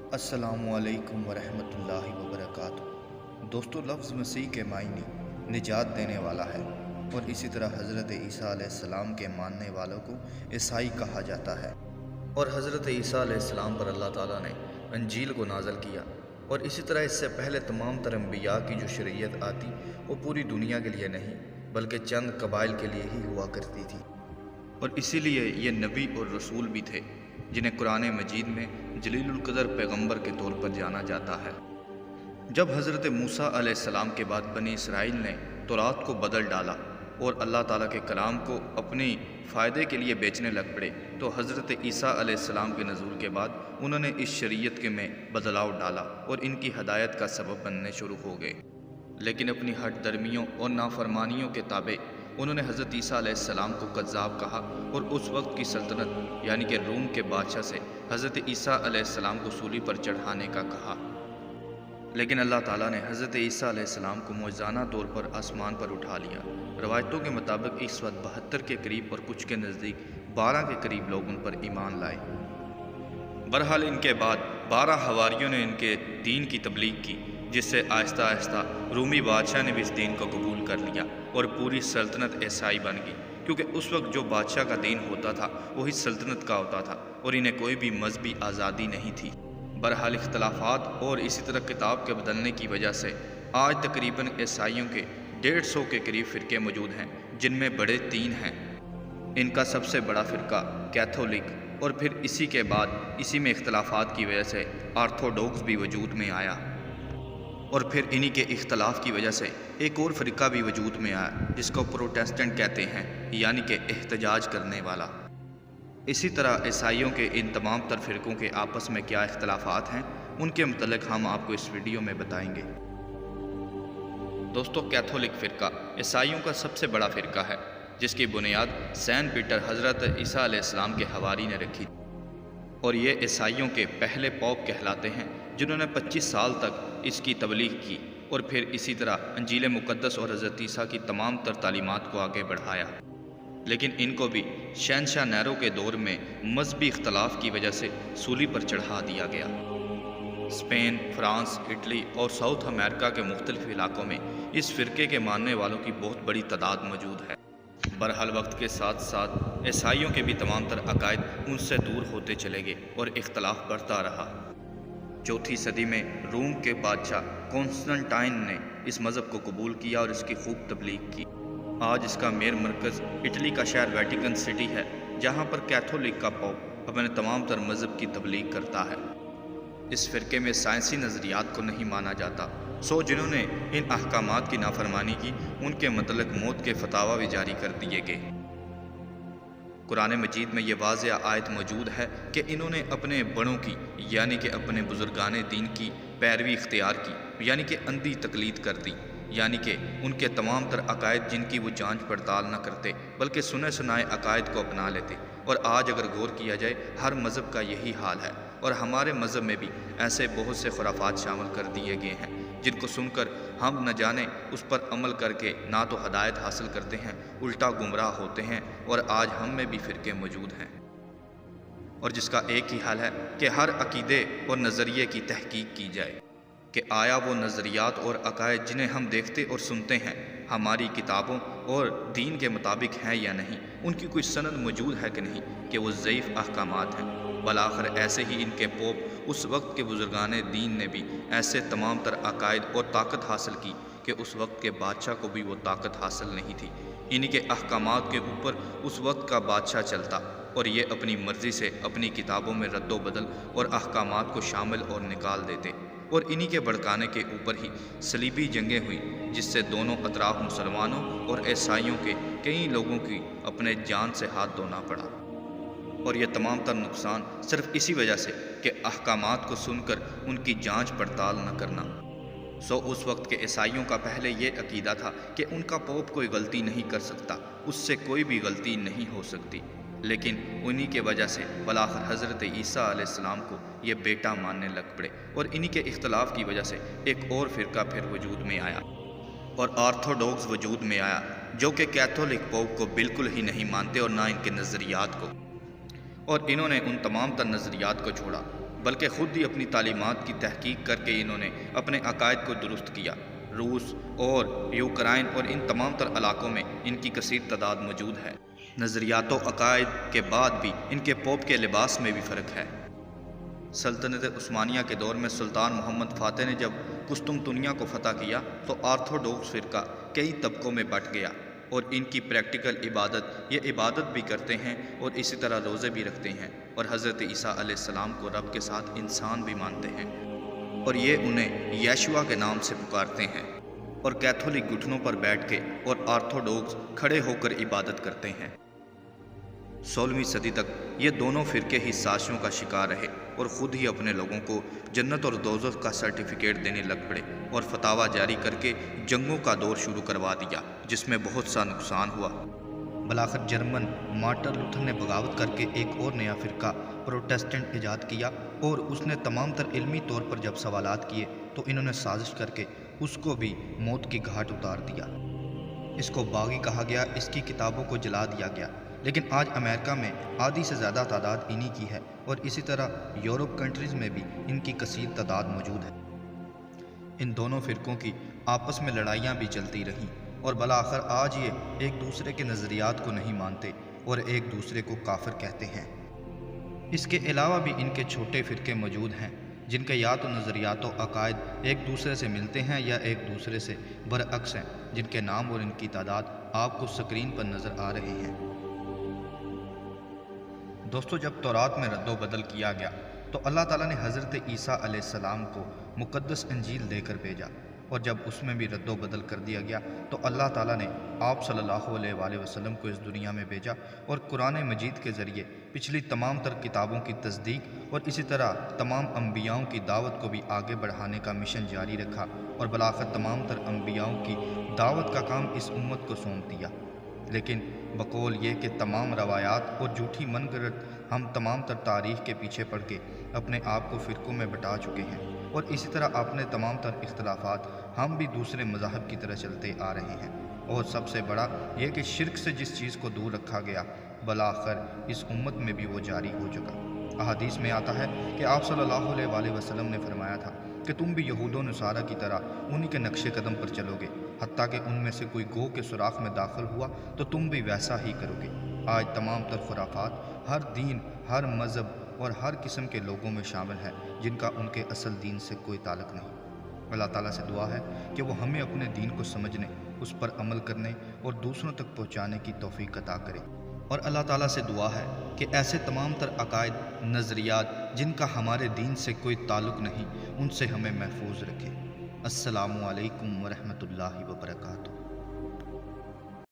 السلام علیکم ورحمۃ اللہ وبرکاتہ۔ دوستو، لفظ مسیح کے معنی نجات دینے والا ہے، اور اسی طرح حضرت عیسیٰ علیہ السلام کے ماننے والوں کو عیسائی کہا جاتا ہے۔ اور حضرت عیسیٰ علیہ السلام پر اللہ تعالیٰ نے انجیل کو نازل کیا، اور اسی طرح اس سے پہلے تمام تر انبیاء کی جو شریعت آتی وہ پوری دنیا کے لیے نہیں بلکہ چند قبائل کے لیے ہی ہوا کرتی تھی، اور اسی لیے یہ نبی اور رسول بھی تھے جنہیں قرآن مجید میں جلیل القدر پیغمبر کے طور پر جانا جاتا ہے۔ جب حضرت موسیٰ علیہ السلام کے بعد بنی اسرائیل نے تورات کو بدل ڈالا اور اللہ تعالیٰ کے کلام کو اپنی فائدے کے لیے بیچنے لگ پڑے، تو حضرت عیسیٰ علیہ السلام کے نزول کے بعد انہوں نے اس شریعت کے میں بدلاؤ ڈالا اور ان کی ہدایت کا سبب بننے شروع ہو گئے۔ لیکن اپنی ہٹ درمیوں اور نافرمانیوں کے تابع انہوں نے حضرت عیسیٰ علیہ السلام کو کذاب کہا، اور اس وقت کی سلطنت یعنی کہ روم کے بادشاہ سے حضرت عیسیٰ علیہ السلام کو سولی پر چڑھانے کا کہا۔ لیکن اللہ تعالیٰ نے حضرت عیسیٰ علیہ السلام کو معجزانہ طور پر آسمان پر اٹھا لیا۔ روایتوں کے مطابق اس وقت 72 کے قریب اور کچھ کے نزدیک 12 کے قریب لوگ ان پر ایمان لائے۔ بہرحال ان کے بعد 12 حواریوں نے ان کے دین کی تبلیغ کی، جس سے آہستہ آہستہ رومی بادشاہ نے بھی اس دین کو قبول کر لیا اور پوری سلطنت عیسائی بن گئی، کیونکہ اس وقت جو بادشاہ کا دین ہوتا تھا وہی سلطنت کا ہوتا تھا، اور انہیں کوئی بھی مذہبی آزادی نہیں تھی۔ بہرحال اختلافات اور اسی طرح کتاب کے بدلنے کی وجہ سے آج تقریباً عیسائیوں کے 150 کے قریب فرقے موجود ہیں، جن میں بڑے 3 ہیں۔ ان کا سب سے بڑا فرقہ کیتھولک، اور پھر اسی کے بعد اسی میں اختلافات کی وجہ سے آرتھوڈوکس بھی وجود میں آیا، اور پھر انہی کے اختلاف کی وجہ سے ایک اور فرقہ بھی وجود میں آیا جس کو پروٹیسٹنٹ کہتے ہیں، یعنی کہ احتجاج کرنے والا۔ اسی طرح عیسائیوں کے ان تمام تر فرقوں کے آپس میں کیا اختلافات ہیں، ان کے متعلق ہم آپ کو اس ویڈیو میں بتائیں گے۔ دوستو، کیتھولک فرقہ عیسائیوں کا سب سے بڑا فرقہ ہے، جس کی بنیاد سینٹ پیٹر حضرت عیسیٰ علیہ السلام کے حواری نے رکھی، اور یہ عیسائیوں کے پہلے پوپ کہلاتے ہیں جنہوں نے 25 سال تک اس کی تبلیغ کی، اور پھر اسی طرح انجیل مقدس اور حضرت عیسیٰ کی تمام تر تعلیمات کو آگے بڑھایا۔ لیکن ان کو بھی شہنشاہ نیرو کے دور میں مذہبی اختلاف کی وجہ سے سولی پر چڑھا دیا گیا۔ اسپین، فرانس، اٹلی اور ساؤتھ امریکہ کے مختلف علاقوں میں اس فرقے کے ماننے والوں کی بہت بڑی تعداد موجود ہے۔ بہرحال وقت کے ساتھ ساتھ عیسائیوں کے بھی تمام تر عقائد ان سے دور ہوتے چلے گئے اور اختلاف بڑھتا رہا۔ 4 صدی میں روم کے بادشاہ کونسٹنٹائن نے اس مذہب کو قبول کیا اور اس کی خوب تبلیغ کی۔ آج اس کا مین مرکز اٹلی کا شہر ویٹیکن سٹی ہے، جہاں پر کیتھولک کا پوپ اپنے تمام تر مذہب کی تبلیغ کرتا ہے۔ اس فرقے میں سائنسی نظریات کو نہیں مانا جاتا، جنہوں نے ان احکامات کی نافرمانی کی ان کے متعلق موت کے فتاوی بھی جاری کر دیے گئے۔ قرآن مجید میں یہ واضح آیت موجود ہے کہ انہوں نے اپنے بڑوں کی یعنی کہ اپنے بزرگان دین کی پیروی اختیار کی، یعنی کہ اندھی تقلید کر دی، یعنی کہ ان کے تمام تر عقائد جن کی وہ جانچ پڑتال نہ کرتے بلکہ سنے سنائے عقائد کو اپنا لیتے۔ اور آج اگر غور کیا جائے ہر مذہب کا یہی حال ہے، اور ہمارے مذہب میں بھی ایسے بہت سے خرافات شامل کر دیے گئے ہیں جن کو سن کر ہم نہ جانے اس پر عمل کر کے نہ تو ہدایت حاصل کرتے ہیں، الٹا گمراہ ہوتے ہیں، اور آج ہم میں بھی فرقے موجود ہیں، اور جس کا ایک ہی حل ہے کہ ہر عقیدے اور نظریے کی تحقیق کی جائے کہ آیا وہ نظریات اور عقائد جنہیں ہم دیکھتے اور سنتے ہیں ہماری کتابوں اور دین کے مطابق ہیں یا نہیں، ان کی کوئی سند موجود ہے کہ نہیں کہ وہ ضعیف احکامات ہیں۔ بالآخر ایسے ہی ان کے پوپ اس وقت کے بزرگان دین نے بھی ایسے تمام تر عقائد اور طاقت حاصل کی کہ اس وقت کے بادشاہ کو بھی وہ طاقت حاصل نہیں تھی۔ انہی کے احکامات کے اوپر اس وقت کا بادشاہ چلتا، اور یہ اپنی مرضی سے اپنی کتابوں میں رد و بدل اور احکامات کو شامل اور نکال دیتے، اور انہی کے بھڑکانے کے اوپر ہی صلیبی جنگیں ہوئیں، جس سے دونوں اطراف مسلمانوں اور عیسائیوں کے کئی لوگوں کی اپنے جان سے ہاتھ دھونا پڑا۔ اور یہ تمام تر نقصان صرف اسی وجہ سے کہ احکامات کو سن کر ان کی جانچ پڑتال نہ کرنا۔ اس وقت کے عیسائیوں کا پہلے یہ عقیدہ تھا کہ ان کا پوپ کوئی غلطی نہیں کر سکتا، اس سے کوئی بھی غلطی نہیں ہو سکتی، لیکن انہی کے وجہ سے بالآخر حضرت عیسیٰ علیہ السلام کو یہ بیٹا ماننے لگ پڑے، اور انہی کے اختلاف کی وجہ سے ایک اور فرقہ پھر وجود میں آیا، اور آرتھوڈوکس وجود میں آیا، جو کہ کیتھولک پوپ کو بالکل ہی نہیں مانتے اور نہ ان کے نظریات کو، اور انہوں نے ان تمام تر نظریات کو چھوڑا بلکہ خود ہی اپنی تعلیمات کی تحقیق کر کے انہوں نے اپنے عقائد کو درست کیا۔ روس اور یوکرائن اور ان تمام تر علاقوں میں ان کی کثیر تعداد موجود ہے۔ نظریات و عقائد کے بعد بھی ان کے پوپ کے لباس میں بھی فرق ہے۔ سلطنت عثمانیہ کے دور میں سلطان محمد فاتح نے جب قسطنطنیہ کو فتح کیا تو آرتھوڈوکس فرقہ کئی طبقوں میں بٹ گیا، اور ان کی پریکٹیکل عبادت یہ عبادت بھی کرتے ہیں اور اسی طرح روزے بھی رکھتے ہیں، اور حضرت عیسیٰ علیہ السلام کو رب کے ساتھ انسان بھی مانتے ہیں، اور یہ انہیں یشوع کے نام سے پکارتے ہیں، اور کیتھولک گھٹنوں پر بیٹھ کے اور آرتھوڈوکس کھڑے ہو کر عبادت کرتے ہیں۔ 16ویں صدی تک یہ دونوں فرقے ہی سازشوں کا شکار رہے اور خود ہی اپنے لوگوں کو جنت اور دوزخ کا سرٹیفکیٹ دینے لگ پڑے، اور فتاویٰ جاری کر کے جنگوں کا دور شروع کروا دیا جس میں بہت سا نقصان ہوا۔ بالآخر جرمن مارٹن لوتھر نے بغاوت کر کے ایک اور نیا فرقہ پروٹیسٹنٹ ایجاد کیا، اور اس نے تمام تر علمی طور پر جب سوالات کیے تو انہوں نے سازش کر کے اس کو بھی موت کی گھاٹ اتار دیا۔ اس کو باغی کہا گیا، اس کی کتابوں کو جلا دیا گیا، لیکن آج امریکہ میں آدھی سے زیادہ تعداد انہی کی ہے، اور اسی طرح یورپ کنٹریز میں بھی ان کی کثیر تعداد موجود ہے۔ ان دونوں فرقوں کی آپس میں لڑائیاں بھی چلتی رہیں، اور بالآخر آج یہ ایک دوسرے کے نظریات کو نہیں مانتے اور ایک دوسرے کو کافر کہتے ہیں۔ اس کے علاوہ بھی ان کے چھوٹے فرقے موجود ہیں جن کے یا تو نظریات و عقائد ایک دوسرے سے ملتے ہیں یا ایک دوسرے سے برعکس ہیں، جن کے نام اور ان کی تعداد آپ کو سکرین پر نظر آ رہے ہیں۔ دوستو، جب تورات میں رد و بدل کیا گیا تو اللہ تعالیٰ نے حضرت عیسیٰ علیہ السلام کو مقدس انجیل دے کر بھیجا، اور جب اس میں بھی رد و بدل کر دیا گیا تو اللہ تعالیٰ نے آپ صلی اللہ علیہ وآلہ وسلم کو اس دنیا میں بھیجا، اور قرآن مجید کے ذریعے پچھلی تمام تر کتابوں کی تصدیق اور اسی طرح تمام انبیاؤں کی دعوت کو بھی آگے بڑھانے کا مشن جاری رکھا، اور بالآخر تمام تر انبیاؤں کی دعوت کا کام اس امت کو سونپ دیا۔ لیکن بقول یہ کہ تمام روایات اور جھوٹی من گھڑت ہم تمام تر تاریخ کے پیچھے پڑ کے اپنے آپ کو فرقوں میں بٹا چکے ہیں، اور اسی طرح اپنے تمام تر اختلافات ہم بھی دوسرے مذاہب کی طرح چلتے آ رہے ہیں، اور سب سے بڑا یہ کہ شرک سے جس چیز کو دور رکھا گیا بالآخر اس امت میں بھی وہ جاری ہو چکا۔ احادیث میں آتا ہے کہ آپ صلی اللہ علیہ وآلہ وسلم نے فرمایا تھا کہ تم بھی یہود و نصارہ کی طرح انہی کے نقش قدم پر چلو گے، حتیٰ کہ ان میں سے کوئی گوہ کے سوراخ میں داخل ہوا تو تم بھی ویسا ہی کرو گے۔ آج تمام تر خرافات ہر دین، ہر مذہب اور ہر قسم کے لوگوں میں شامل ہیں جن کا ان کے اصل دین سے کوئی تعلق نہیں۔ اللہ تعالیٰ سے دعا ہے کہ وہ ہمیں اپنے دین کو سمجھنے، اس پر عمل کرنے اور دوسروں تک پہنچانے کی توفیق عطا کرے، اور اللہ تعالیٰ سے دعا ہے کہ ایسے تمام تر عقائد، نظریات جن کا ہمارے دین سے کوئی تعلق نہیں، ان سے ہمیں محفوظ رکھے۔ السلام علیکم ورحمۃ اللہ وبرکاتہ۔